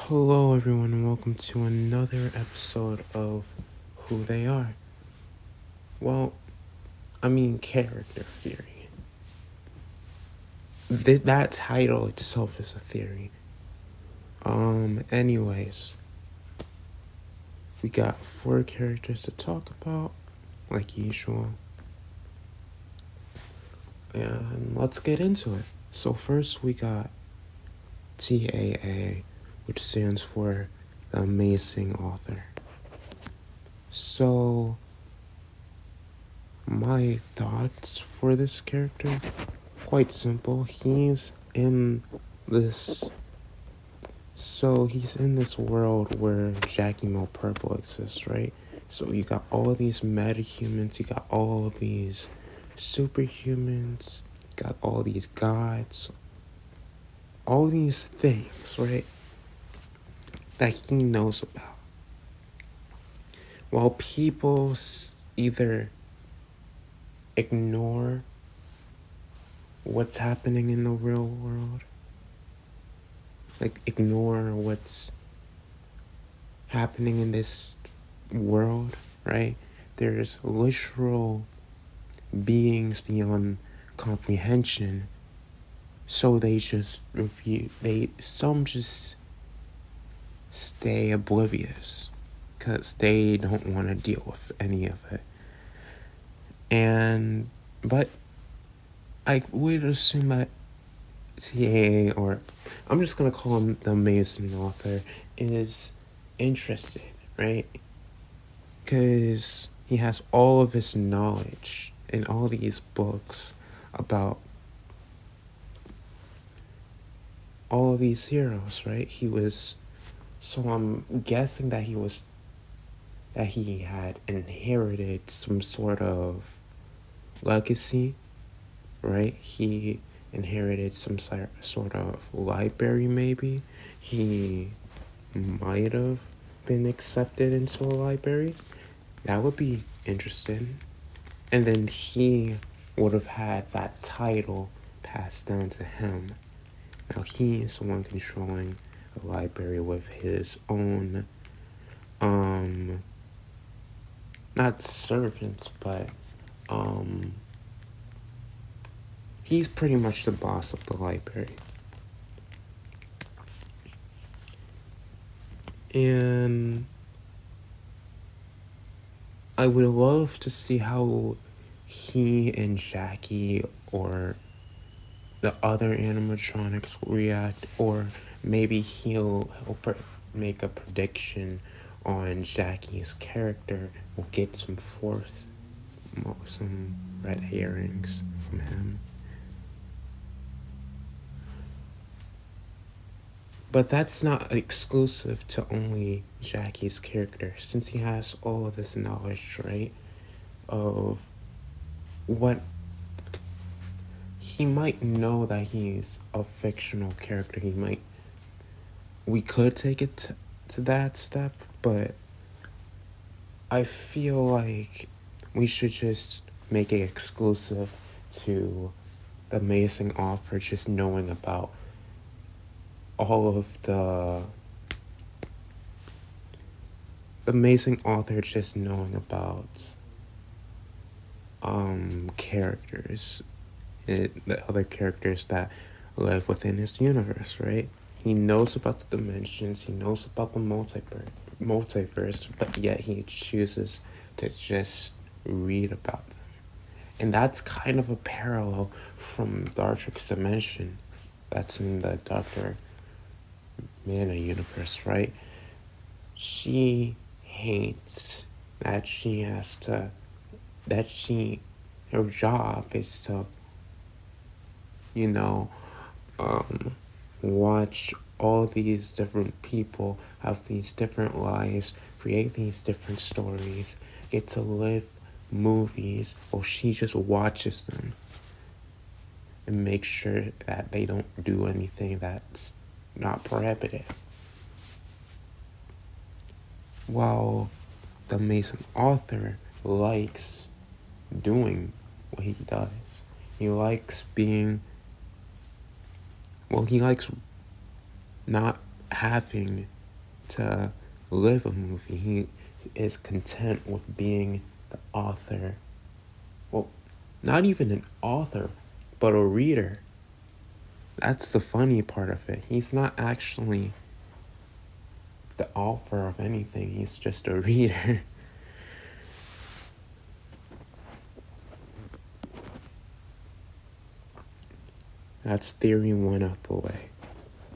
Hello, everyone, and welcome to another episode of Who They Are. Well, character theory. That title itself is a theory. Anyways, we got 4 characters to talk about, like usual. And let's get into it. So, first, we got T.A.A., which stands for the Amazing Author. So, my thoughts for this character, quite simple. He's in this world where Jackie Mo Purple exists, right? So you got all of these metahumans, you got all of these superhumans, you got all these gods, all these things, right? That he knows about. While people either ignore what's happening in the real world, like ignore what's happening in this world, right? There's literal beings beyond comprehension, so they just some just stay oblivious because they don't want to deal with any of it. But I would assume that T.A.A., or I'm just gonna call him the Amazing Author, is interested, right? Because he has all of his knowledge in all these books about all of these heroes, right? So I'm guessing that he had inherited some sort of legacy, right? He inherited some sort of library, maybe. He might have been accepted into a library. That would be interesting. And then he would have had that title passed down to him. Now he is the one controlling the library with his own, not servants, but, he's pretty much the boss of the library. And I would love to see how he and Jackie or the other animatronics will react, or maybe he'll make a prediction on Jackie's character. We'll get some red herrings from him. But that's not exclusive to only Jackie's character, since he has all of this knowledge, right, of what he might know that he's a fictional character. We could take it to that step, but I feel like we should just make it exclusive to the Amazing Author, just knowing about all of the Amazing Author, just knowing about characters, the other characters that live within his universe, right? He knows about the dimensions, he knows about the multiverse, but yet he chooses to just read about them. And that's kind of a parallel from Dartrix Dimension that's in the Dr. Mana universe, right? She hates that her job is to, watch all these different people have these different lives, create these different stories, get to live movies, or she just watches them and makes sure that they don't do anything that's not prohibited. While the Amazing Author likes doing what he does. He likes he likes not having to live a movie. He is content with being the author. Well, not even an author, but a reader. That's the funny part of it. He's not actually the author of anything. He's just a reader. That's theory 1 out the way.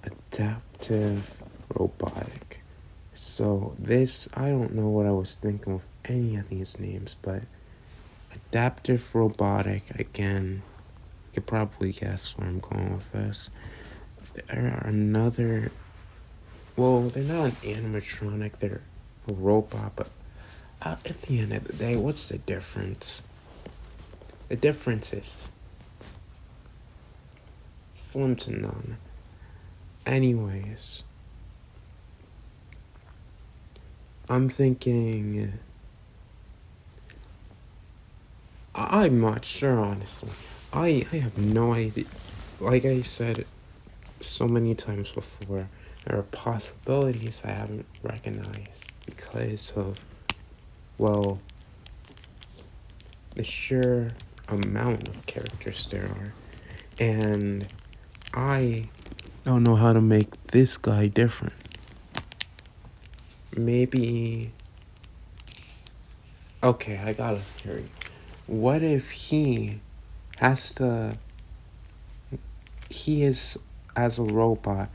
Adaptive robotic. So this, I don't know what I was thinking with any of these names, but adaptive robotic, again, you could probably guess where I'm going with this. There are another, well, they're not an animatronic, they're a robot, but at the end of the day, what's the difference? The difference is slim to none. Anyways, I'm thinking, I'm not sure, honestly. I have no idea. Like I said so many times before, there are possibilities I haven't recognized because of, well, the sheer amount of characters there are. And I don't know how to make this guy different. Maybe... Okay, I got a theory. What if he has to... He is, as a robot,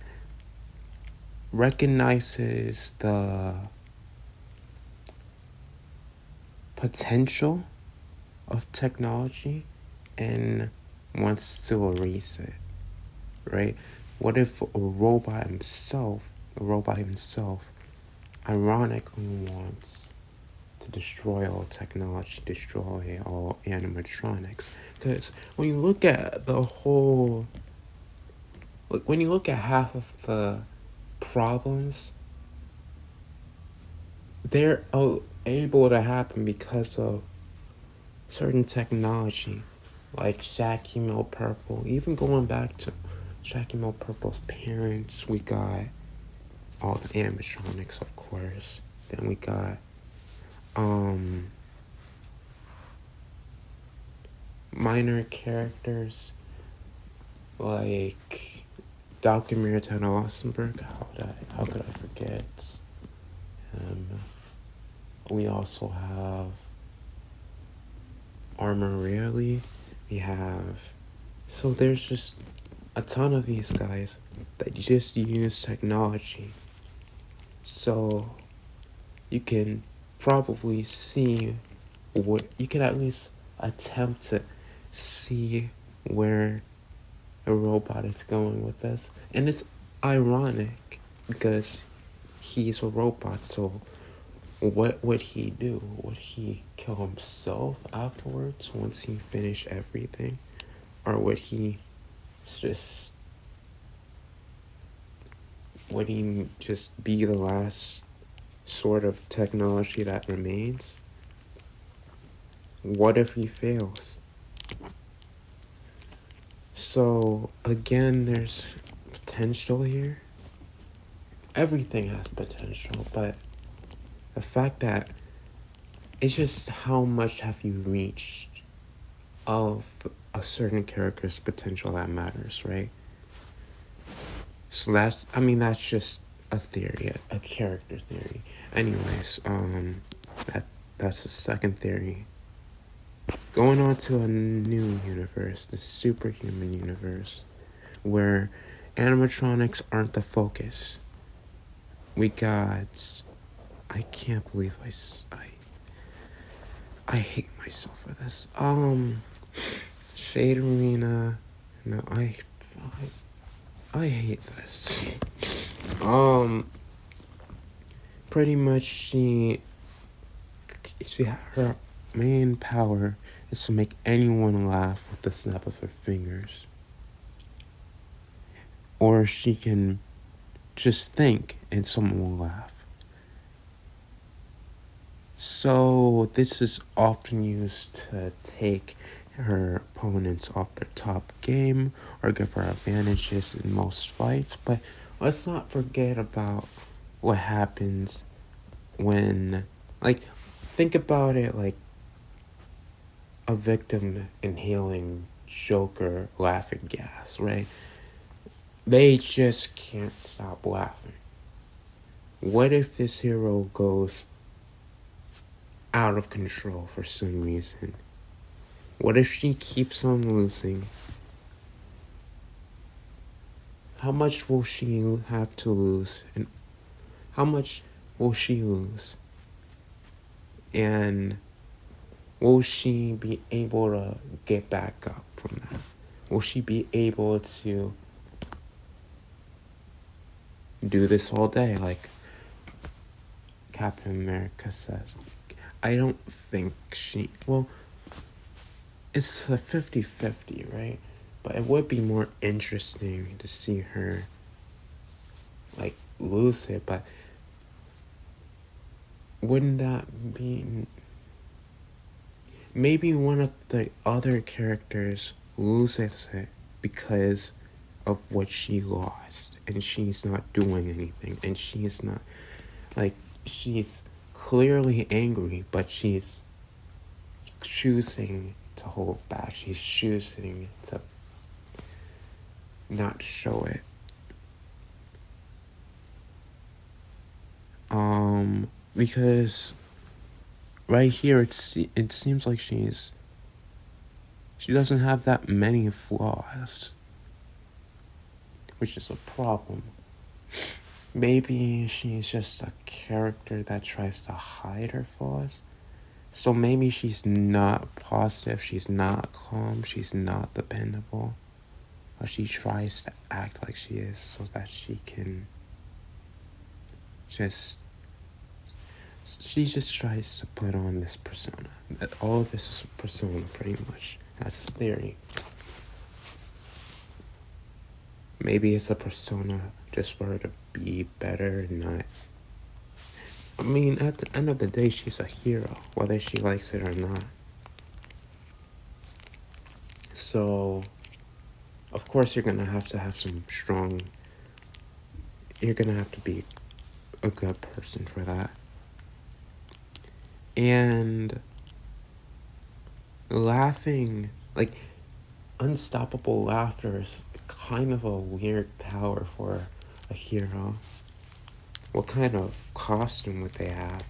recognizes the potential of technology and wants to erase it, right? What if a robot himself, ironically wants to destroy all technology, destroy all animatronics? Because when you look at the whole, when you look at half of the problems, they're able to happen because of certain technology, like Jackie Mill Purple. Even going back to Jackie Mill Purple's parents, we got all the animatronics, of course. Then we got minor characters like Dr. Miritana Ossenberg. How could I forget? We also have Armor Rarely. We have... So there's just a ton of these guys that just use technology. So you can probably see what... You can at least attempt to see where a robot is going with this. And it's ironic because he's a robot, so what would he do? Would he kill himself afterwards once he finished everything? Or would he just be the last sort of technology that remains? What if he fails? So again, there's potential here. Everything has potential, but the fact that it's just how much have you reached of a certain character's potential that matters, right? So that's just a theory, a character theory. Anyways, that's the second theory. Going on to a new universe, the superhuman universe, where animatronics aren't the focus. We got... I can't believe I hate myself for this. Shaderina. No, I hate this. Pretty much her main power is to make anyone laugh with the snap of her fingers. Or she can just think and someone will laugh. So this is often used to take her opponents off their top game or give her advantages in most fights. But let's not forget about what happens when, like, think about it like a victim inhaling Joker laughing gas, right? They just can't stop laughing. What if this hero goes out of control for some reason? What if she keeps on losing? How much will she have to lose? And how much will she lose? And will she be able to get back up from that? Will she be able to do this all day like Captain America says? I don't think she... Well, it's a 50-50, right? But it would be more interesting to see her, like, lose it. But wouldn't that be... Maybe one of the other characters loses it because of what she lost. And she's not doing anything. And she's not... Like, she's clearly angry, but she's choosing to hold back. She's choosing to not show it. Because right here it seems like she doesn't have that many flaws, which is a problem. Maybe she's just a character that tries to hide her flaws. So maybe she's not positive, she's not calm, she's not dependable. But she tries to act like she is so that she can she just tries to put on this persona. All of this is persona, pretty much. That's the theory. Maybe it's a persona just for her to be better and not... I mean, at the end of the day, she's a hero, whether she likes it or not. So, of course, you're gonna have to have some strong... You're gonna have to be a good person for that. And laughing, like, unstoppable laughter is kind of a weird power for a hero. What kind of costume would they have?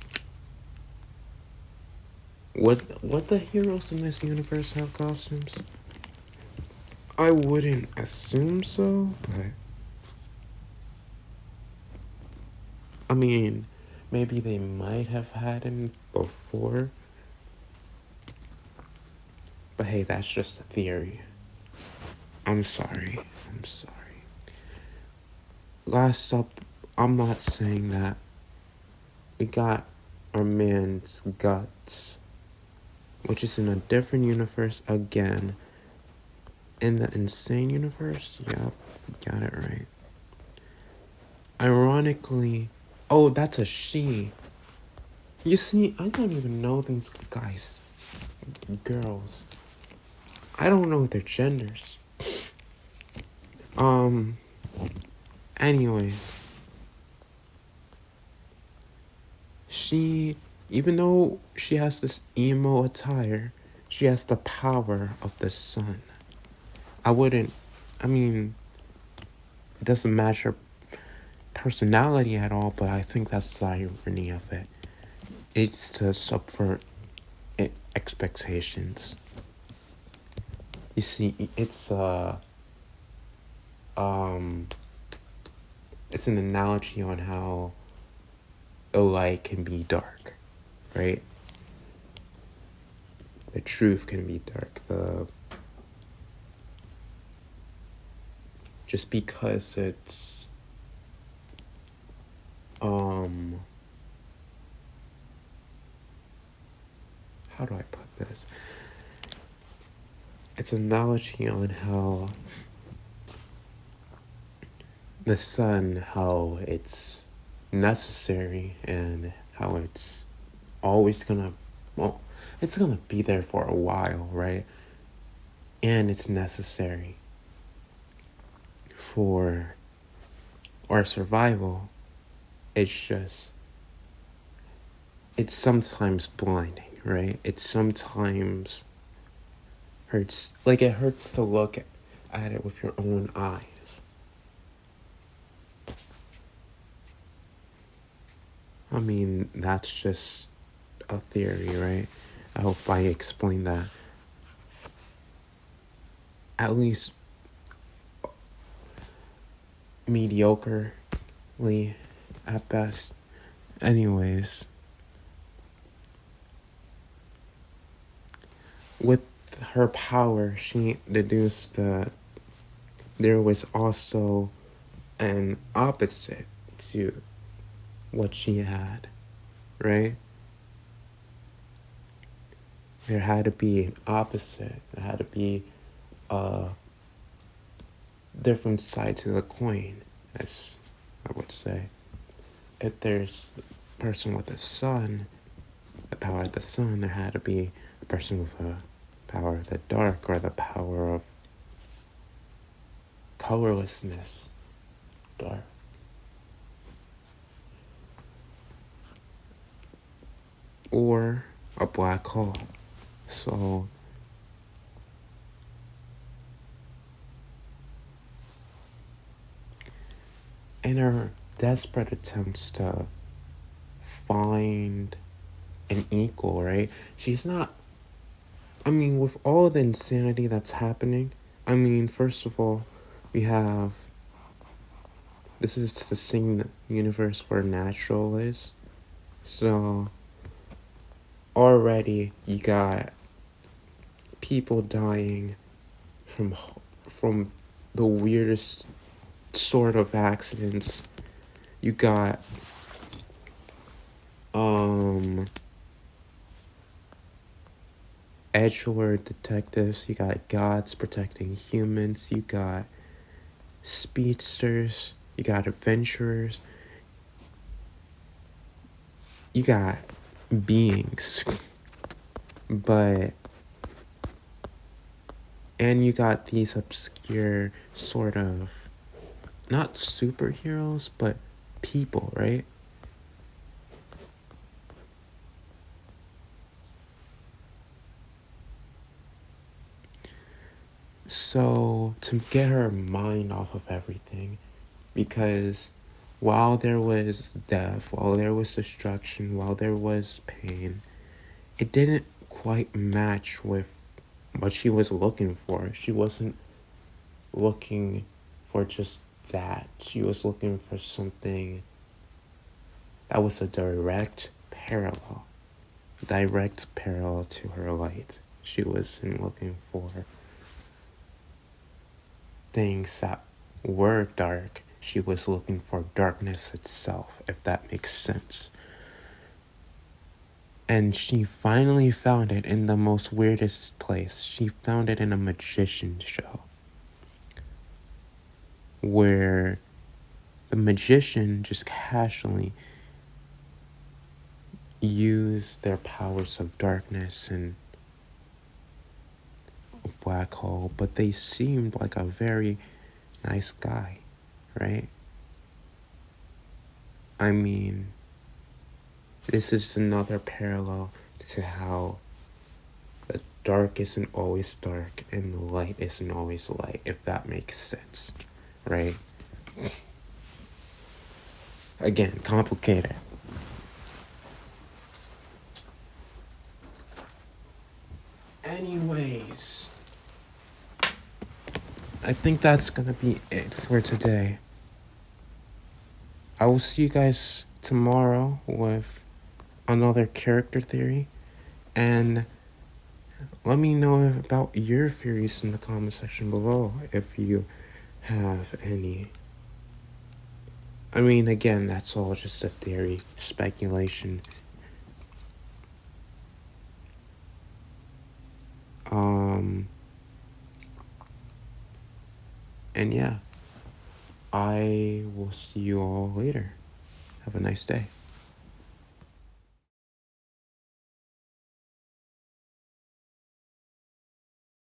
Would the heroes in this universe have costumes? I wouldn't assume so, but... I mean, maybe they might have had him before. But hey, that's just a theory. I'm sorry. Last up, I'm not saying that. We got our man's guts, which is in a different universe again. In the insane universe? Yep, got it right. Ironically... Oh, that's a she. You see, I don't even know these guys. Girls. I don't know their genders. Anyways. She, even though she has this emo attire, she has the power of the sun. I mean, it doesn't match her personality at all, but I think that's the irony of it. It's to subvert expectations. You see, it's an analogy on how the light can be dark, right? The truth can be dark. Just because it's how do I put this? It's an analogy on how the sun, how it's necessary and how it's always gonna, well, it's gonna be there for a while, right? And it's necessary for our survival. it's just, it's sometimes blinding, right? It sometimes hurts, like it hurts to look at it with your own eyes. I mean, that's just a theory, right? I hope I explained that at least mediocrely at best. Anyways, with her power, she deduced that there was also an opposite to what she had, right? There had to be an opposite. There had to be a different side to the coin, as I would say. If there's a person with the sun, the power of the sun, there had to be a person with the power of the dark, or the power of colorlessness, dark. Or a black hole. So in her desperate attempts to find an equal, right? She's not, I mean, with all the insanity that's happening, I mean, first of all, we have, this is the same universe where natural is. So already you got people dying from the weirdest sort of accidents. You got edgelord detectives, you got gods protecting humans, you got speedsters, you got adventurers, you got beings, but, and you got these obscure sort of, not superheroes, but people, right? So, to get her mind off of everything, because while there was death, while there was destruction, while there was pain, it didn't quite match with what she was looking for. She wasn't looking for just that. She was looking for something that was a direct parallel to her light. She wasn't looking for things that were dark. She was looking for darkness itself, if that makes sense. And she finally found it in the most weirdest place. She found it in a magician show, where the magician just casually used their powers of darkness and a black hole, but they seemed like a very nice guy, right? I mean, this is another parallel to how the dark isn't always dark and the light isn't always light, if that makes sense, right? Again, complicated. Anyways, I think that's gonna be it for today. I will see you guys tomorrow with another character theory, and let me know about your theories in the comment section below if you have any. I mean, again, that's all just a theory, speculation. And yeah, I will see you all later. Have a nice day.